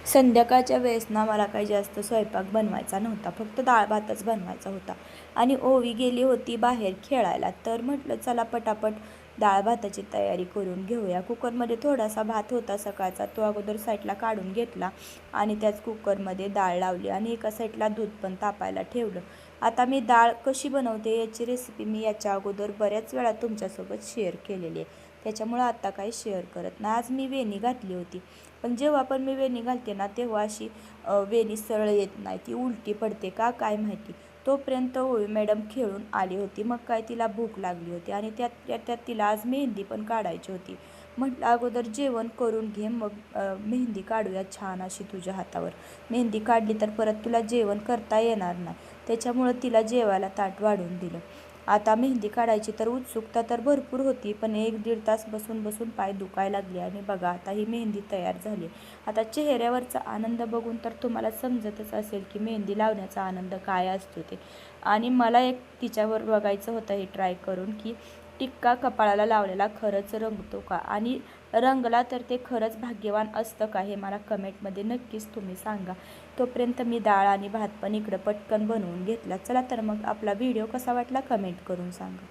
संध्याकाळच्या वेळेस ना मला काही जास्त स्वयंपाक बनवायचा नव्हता, फक्त डाळ भातच बनवायचा होता. आणि ओवी गेली होती बाहेर खेळायला, तर म्हटलं चला पटापट डाळ भाताची तयारी करून घेऊया. कुकरमध्ये थोडासा भात होता सकाळचा, तो अगोदर साईडला काढून घेतला आणि त्याच कुकरमध्ये डाळ लावली आणि एका साईडला दूध पण तापायला ठेवलं. आता मी डाळ कशी बनवते याची रेसिपी मी याच्या अगोदर बऱ्याच वेळा तुमच्यासोबत शेअर केलेली आहे, त्याच्यामुळं आता काही शेअर करत नाही. आज मी वेणी घातली होती, पण जेव्हा पण मी वेणी घालते ना तेव्हा अशी वेणी सरळ येत नाही, ती उलटी पडते का काय माहिती. तोपर्यंत ओवी मॅडम खेळून आली होती, मग काय तिला भूक लागली होती आणि त्यात तिला आज मेहंदी पण काढायची होती. म्हटलं अगोदर जेवण करून घे, मग मेहंदी काढूया छान अशी तुझ्या हातावर. मेहंदी काढली तर परत तुला जेवण करता येणार नाही, त्याच्यामुळं तिला जेवायला ताट वाढून दिलं. आता मेहंदी काढायची तर उत्सुकता तर भरपूर होती, पण 1-1.5 तास बसून बसून पाय दुखायला लागले आणि बघा आता ही मेहंदी तयार झाली. आता चेहऱ्यावरचा आनंद बघून तर तुम्हाला समजतच असेल की मेहंदी लावण्याचा आनंद काय असतो ते. आणि मला एक तिच्यावर बघायचं होतं हे ट्राय करून की टिक्का कपाळाला लावलेला खरंच रंगतो का, आणि रंगला तर ते खरंच भाग्यवान असतं का, हे मला कमेंटमध्ये नक्कीच तुम्ही सांगा. तोपर्यंत मी डाळ आणि भात पण इकडं पटकन बनवून घेतला. चला तर मग आपला व्हिडिओ कसा वाटला कमेंट करून सांगा.